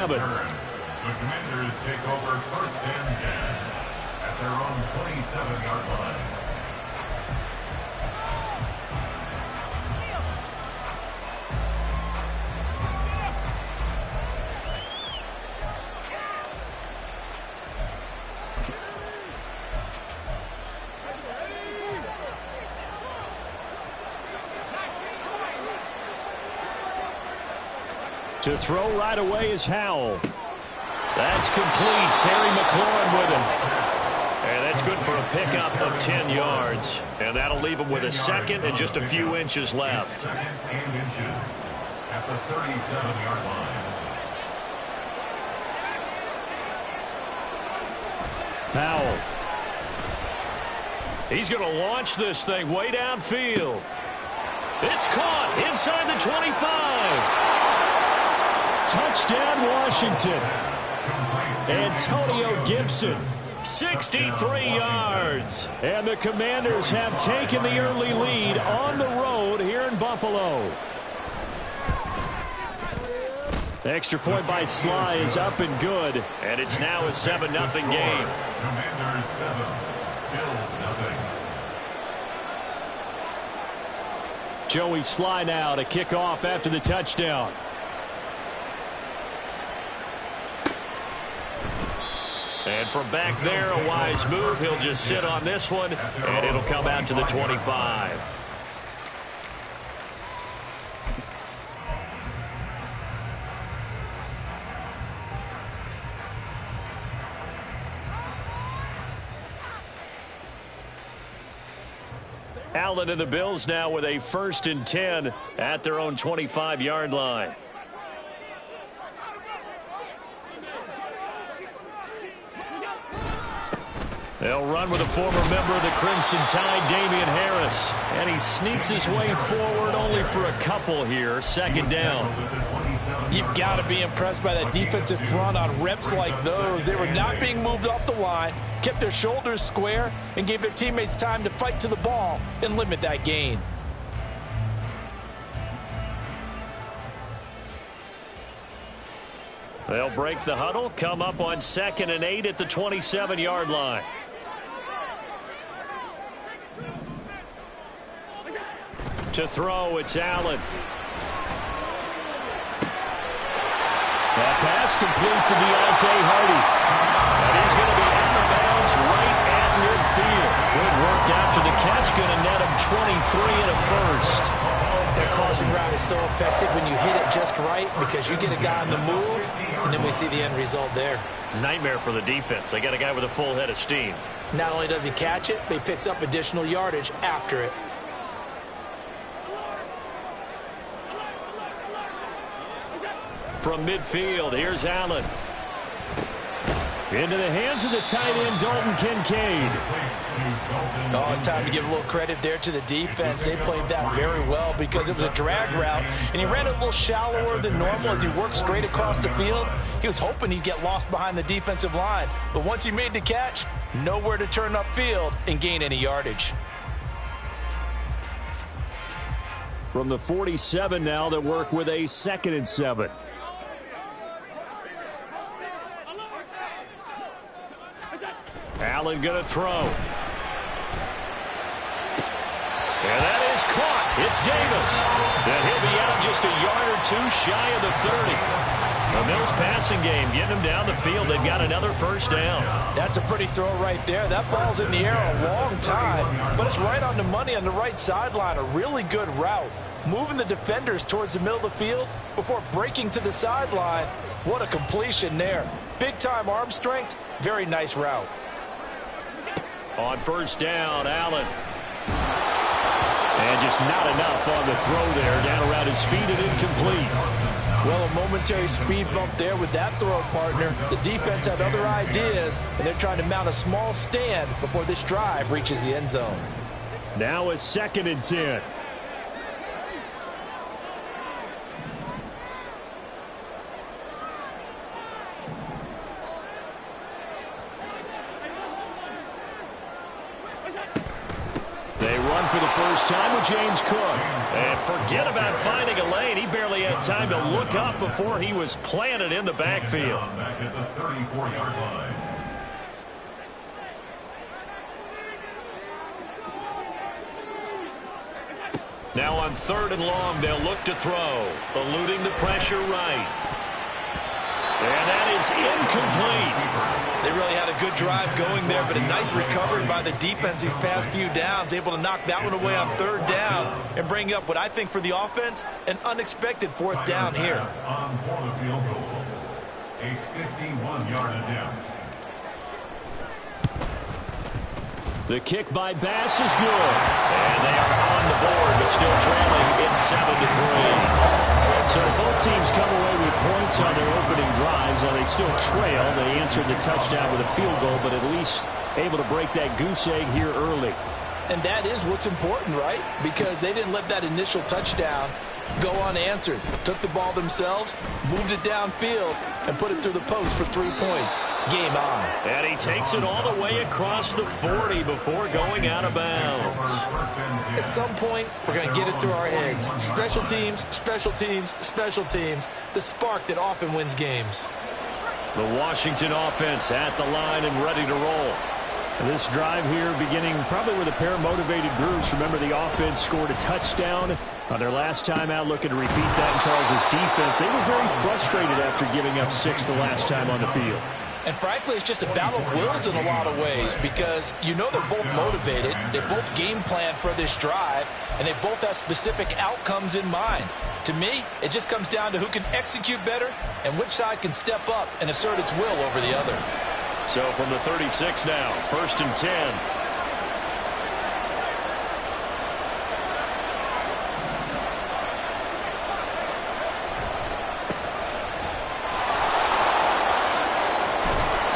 The Commanders take over first and 10 at their own 27-yard line. To throw right away is Howell. That's complete. Terry McLaurin with him. And that's good for a pickup of 10 yards. And that'll leave him with a second and just a few inches left. Second and inches at the 37-yard line. Howell. He's going to launch this thing way downfield. It's caught inside the 25. Touchdown, Washington. Antonio Gibson, 63 yards. And the Commanders have taken the early lead on the road here in Buffalo. The extra point by Sly is up and good. And it's now a 7-0 game. Commanders 7, Bills 0. Joey Sly now to kick off after the touchdown. And from back there, a wise move. He'll just sit on this one, and it'll come out to the 25. Allen and the Bills now with a 1st and 10 at their own 25-yard line. They'll run with a former member of the Crimson Tide, Damian Harris. And he sneaks his way forward only for a couple here. 2nd down. You've got to be impressed by that defensive front on reps like those. They were not being moved off the line, kept their shoulders square, and gave their teammates time to fight to the ball and limit that gain. They'll break the huddle, come up on 2nd and 8 at the 27-yard line. To throw, it's Allen. That pass complete to Deontay Hardy. And he's going to be out of bounds right at midfield. Good work after the catch. Going to net him 23 and a 1st. That crossing route is so effective when you hit it just right because you get a guy on the move, and then we see the end result there. It's a nightmare for the defense. They got a guy with a full head of steam. Not only does he catch it, but he picks up additional yardage after it. From midfield, here's Allen. Into the hands of the tight end, Dalton Kincaid. Oh, it's time to give a little credit there to the defense. They played that very well because it was a drag route, and he ran it a little shallower than normal as he worked straight across the field. He was hoping he'd get lost behind the defensive line, but once he made the catch, nowhere to turn upfield and gain any yardage. From the 47 now, they work with a 2nd and 7. Allen going to throw. And that is caught. It's Davis. And he'll be out just a yard or two shy of the 30. The Mills passing game getting them down the field. They've got another 1st down. That's a pretty throw right there. That ball's in the air a long time, but it's right on the money on the right sideline. A really good route. Moving the defenders towards the middle of the field before breaking to the sideline. What a completion there. Big-time arm strength. Very nice route. On 1st down, Allen. And just not enough on the throw there. Down around his feet and incomplete. Well, a momentary speed bump there with that throw, partner. The defense had other ideas, and they're trying to mount a small stand before this drive reaches the end zone. Now a 2nd and 10. They run for the first time with James Cook. And forget about finding a lane. He barely had time to look up before he was planted in the backfield. Back at the 34-yard line. Now on 3rd and long, they'll look to throw. Eluding the pressure right. And that is incomplete. They really had a good drive going there, but a nice recovery by the defense these past few downs, able to knock that one away on 3rd down and bring up what I think for the offense, an unexpected 4th down here. On for the field goal. A 51-yard attempt. The kick by Bass is good. And they are on the board, but still trailing. It's 7-3. So both teams come away with points on their opening drives. Now they still trail. They answered the touchdown with a field goal, but at least able to break that goose egg here early. And that is what's important, right? Because they didn't let that initial touchdown go unanswered. Took the ball themselves, moved it downfield, and put it through the post for 3 points. Game on. And he takes it all the way across the 40 before going out of bounds. At some point, we're going to get it through our heads. Special teams, special teams, special teams. The spark that often wins games. The Washington offense at the line and ready to roll. This drive here beginning probably with a pair of motivated groups. Remember, the offense scored a touchdown on their last time out, looking to repeat that in Charles' defense. They were very frustrated after giving up 6 the last time on the field. And frankly, it's just a battle of wills in a lot of ways because you know they're both motivated. They both game plan for this drive, and they both have specific outcomes in mind. To me, it just comes down to who can execute better and which side can step up and assert its will over the other. So from the 36 now, 1st and 10.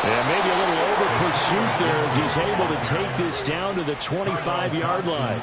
And maybe a little over pursuit there as he's able to take this down to the 25-yard line.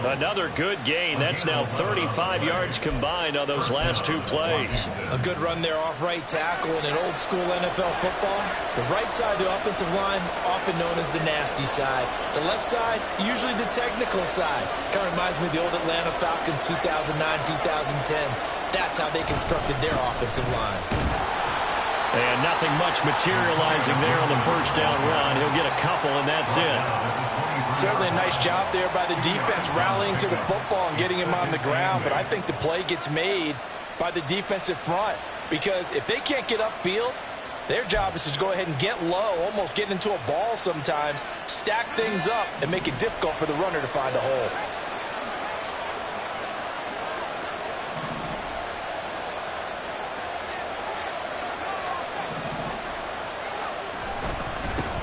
Another good gain. That's now 35 yards combined on those last 2 plays. A good run there off right tackle in an old school NFL football. The right side of the offensive line, often known as the nasty side. The left side, usually the technical side. Kind of reminds me of the old Atlanta Falcons 2009-2010. That's how they constructed their offensive line. And nothing much materializing there on the 1st down run. He'll get a couple, and that's it. Certainly a nice job there by the defense rallying to the football and getting him on the ground. But I think the play gets made by the defensive front because if they can't get upfield, their job is to go ahead and get low, almost get into a ball sometimes, stack things up, and make it difficult for the runner to find a hole.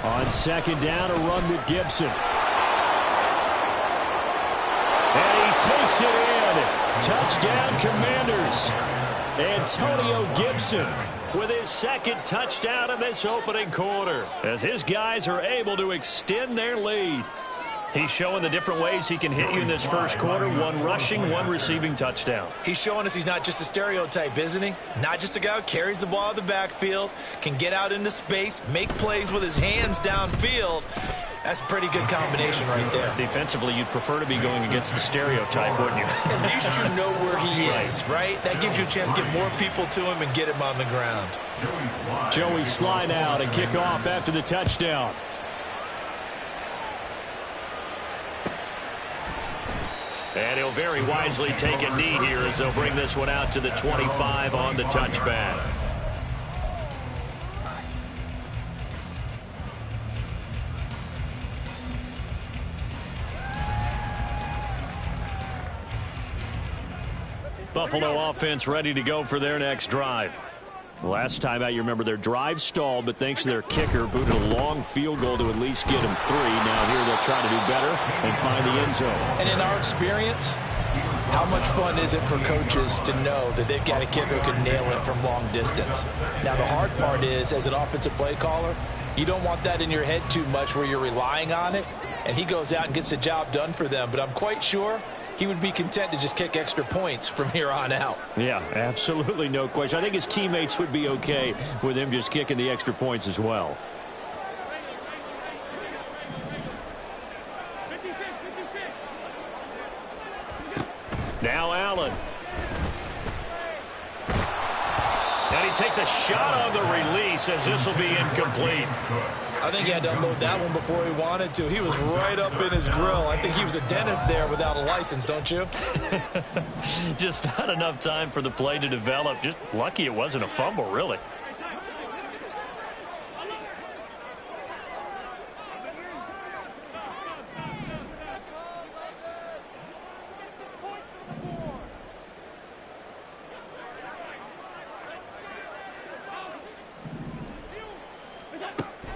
On 2nd down, a run with Gibson. And he takes it in. Touchdown, Commanders. Antonio Gibson with his 2nd touchdown of this opening quarter as his guys are able to extend their lead. He's showing the different ways he can hit you in this 1st quarter. 1 rushing, 1 receiving touchdown. He's showing us he's not just a stereotype, isn't he? Not just a guy who carries the ball out of the backfield, can get out into space, make plays with his hands downfield. That's a pretty good combination right there. Defensively, you'd prefer to be going against the stereotype, wouldn't you? At least you know where he is, right? That gives you a chance to get more people to him and get him on the ground. Joey slide out and kick off after the touchdown. And he'll very wisely take a knee here as they'll bring this one out to the 25 on the touchback. Buffalo offense ready to go for their next drive. Last time out, you remember their drive stalled, but thanks to their kicker, booted a long field goal to at least get them 3. Now here they'll try to do better and find the end zone. And in our experience, how much fun is it for coaches to know that they've got a kicker who can nail it from long distance? Now the hard part is, as an offensive play caller, you don't want that in your head too much where you're relying on it, and he goes out and gets the job done for them. But I'm quite sure he would be content to just kick extra points from here on out. Yeah, absolutely no question. I think his teammates would be okay with him just kicking the extra points as well. Now Allen. And he takes a shot on the release as this will be incomplete. I think he had to unload that one before he wanted to. He was right up in his grill. I think he was a dentist there without a license, don't you? Just not enough time for the play to develop. Just lucky it wasn't a fumble, really.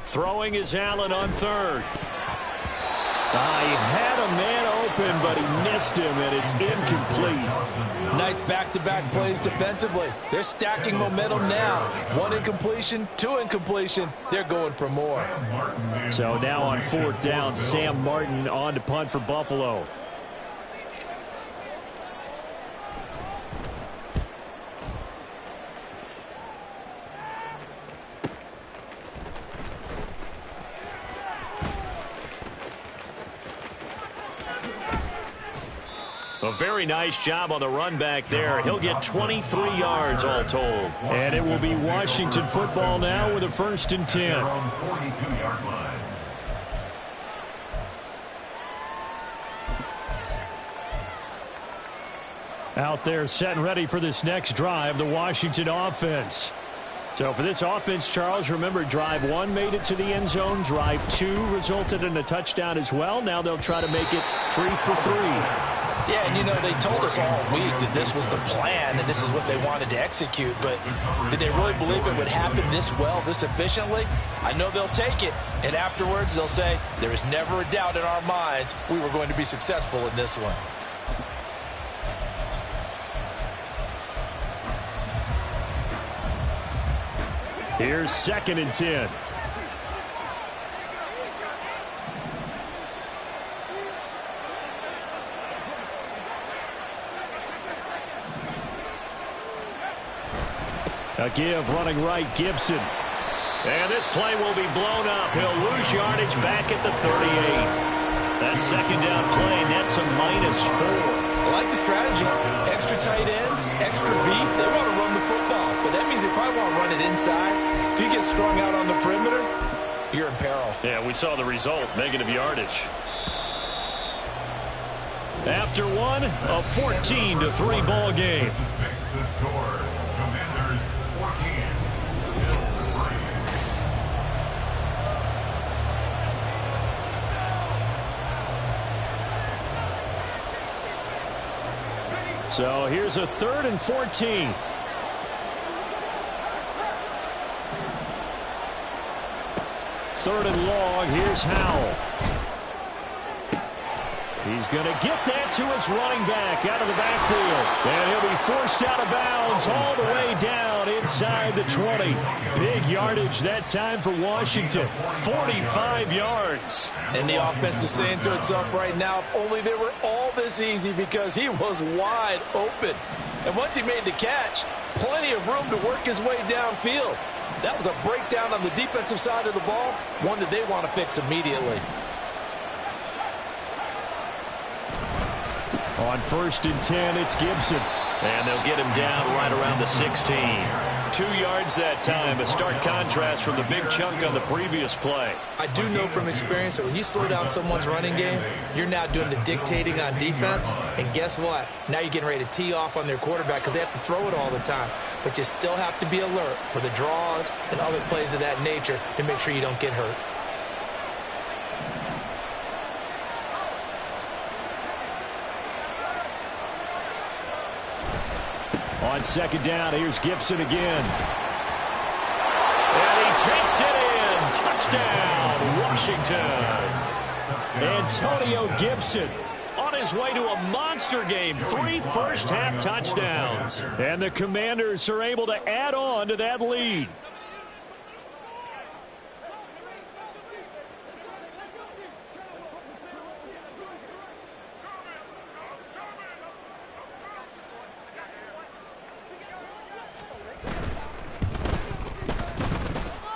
Throwing is Allen on third. He had a man open, but he missed him, and it's incomplete. Nice back-to-back plays defensively. They're stacking momentum now. One incompletion, two incompletion. They're going for more. So now on fourth down, Sam Martin on to punt for Buffalo. A very nice job on the run back there. He'll get 23 yards all told. And it will be Washington football now with a 1st and 10. Out there set and ready for this next drive, the Washington offense. So for this offense, Charles, remember drive 1 made it to the end zone. Drive 2 resulted in a touchdown as well. Now they'll try to make it 3 for 3. Yeah, and you know, they told us all week that this was the plan and this is what they wanted to execute, but did they really believe it would happen this well, this efficiently? I know they'll take it, and afterwards they'll say, there is never a doubt in our minds we were going to be successful in this one. Here's 2nd and 10. A give running right, Gibson. And this play will be blown up. He'll lose yardage back at the 38. That 2nd down play nets a -4. I like the strategy. Extra tight ends, extra beef. They want to run the football, but that means they probably want to run it inside. If you get strung out on the perimeter, you're in peril. Yeah, we saw the result, negative yardage. After one, a 14-3 ball game. So here's a 3rd and 14. Third and long. Here's Howell. He's going to get that to his running back out of the backfield. And he'll be forced out of bounds all the way down inside the 20. Big yardage that time for Washington. 45 yards. And the offense is saying to itself right now, if only they were all this easy, because he was wide open. And once he made the catch, plenty of room to work his way downfield. That was a breakdown on the defensive side of the ball, one that they want to fix immediately. On 1st and 10, it's Gibson. And they'll get him down right around the 16. 2 yards that time, a stark contrast from the big chunk on the previous play. I do know from experience that when you slow down someone's running game, you're now doing the dictating on defense. And guess what? Now you're getting ready to tee off on their quarterback because they have to throw it all the time. But you still have to be alert for the draws and other plays of that nature to make sure you don't get hurt. On 2nd down, here's Gibson again. And he takes it in. Touchdown, Washington. Antonio Gibson on his way to a monster game. 3 first-half touchdowns. And the Commanders are able to add on to that lead.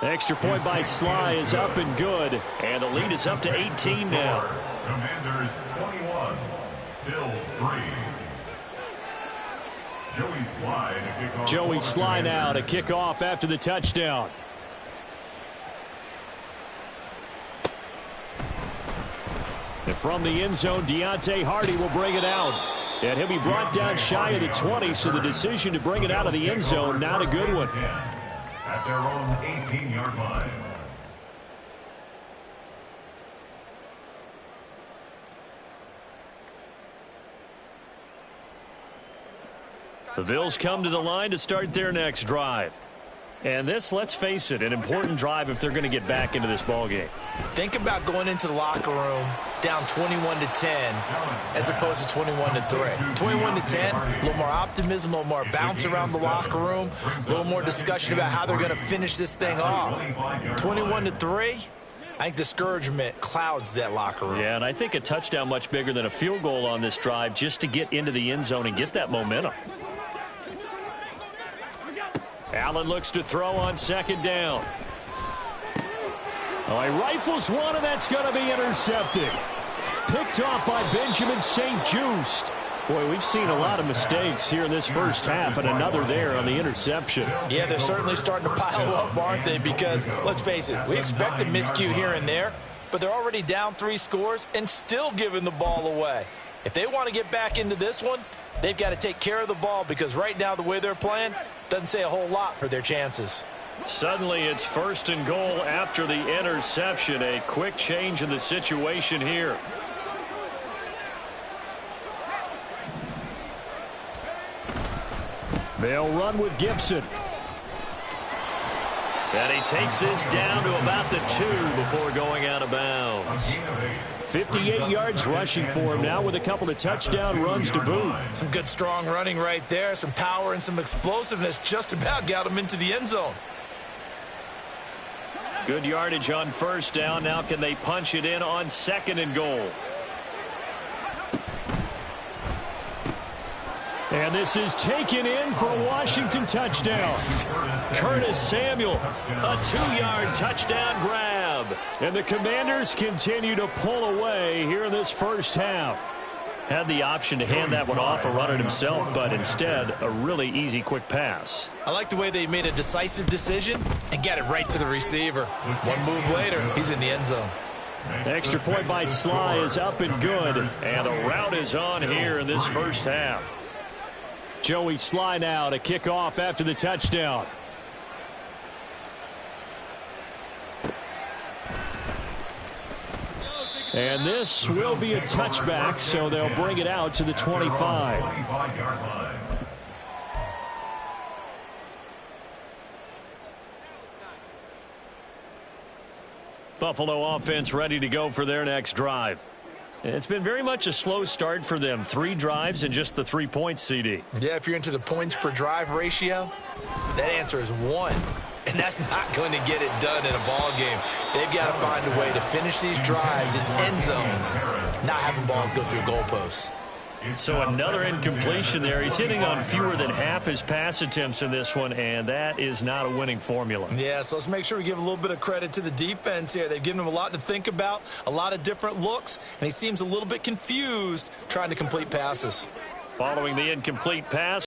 Extra point by Sly is up and good. And the lead is up to 18 now. Commanders 21, Bills 3. Joey Sly now to kick off after the touchdown. And from the end zone, Deontay Hardy will bring it out. And he'll be brought down shy of the 20, so the decision to bring it out of the end zone, not a good one. At their own 18-yard line. The Bills come to the line to start their next drive. And this, let's face it, an important drive if they're going to get back into this ballgame. Think about going into the locker room down 21-10 as opposed to 21-3. 21-10, a little more optimism, a little more bounce around the locker room, a little more discussion about how they're going to finish this thing off. 21-3, I think discouragement clouds that locker room. Yeah, and I think a touchdown much bigger than a field goal on this drive just to get into the end zone and get that momentum. Allen looks to throw on second down. Oh, he rifles one, and that's going to be intercepted. Picked off by Benjamin St-Juste. Boy, we've seen a lot of mistakes here in this first half, and another there on the interception. Yeah, they're certainly starting to pile up, aren't they? Because, let's face it, we expect a miscue here and there, but they're already down 3 scores and still giving the ball away. If they want to get back into this one, they've got to take care of the ball, because right now the way they're playing doesn't say a whole lot for their chances. Suddenly it's 1st and goal after the interception. A quick change in the situation here. They'll run with Gibson. And he takes this down to about the 2 before going out of bounds. 58 yards rushing for him now with a couple of touchdown runs to boot. Some good strong running right there. Some power and some explosiveness just about got him into the end zone. Good yardage on 1st down. Now can they punch it in on 2nd and goal? And this is taken in for a Washington touchdown. Curtis Samuel, a 2-yard touchdown grab. And the Commanders continue to pull away here in this first half. Had the option to hand that one off or run it himself, but instead a really easy quick pass. I like the way they made a decisive decision and got it right to the receiver. One move later, he's in the end zone. Extra point by Sly is up and good, and the route is on here in this first half. Joey Sly now to kick off after the touchdown. And this will be a touchback, so they'll bring it out to the 25. Buffalo offense ready to go for their next drive. It's been very much a slow start for them. 3 drives and just the 3 points, CD. Yeah, if you're into the points per drive ratio, that answer is 1. And that's not going to get it done in a ball game. They've got to find a way to finish these drives in end zones, not having balls go through goalposts. So another incompletion there. He's hitting on fewer than half his pass attempts in this one, and that is not a winning formula. Yeah, so let's make sure we give a little bit of credit to the defense here. They've given him a lot to think about, a lot of different looks, and he seems a little bit confused trying to complete passes. Following the incomplete pass,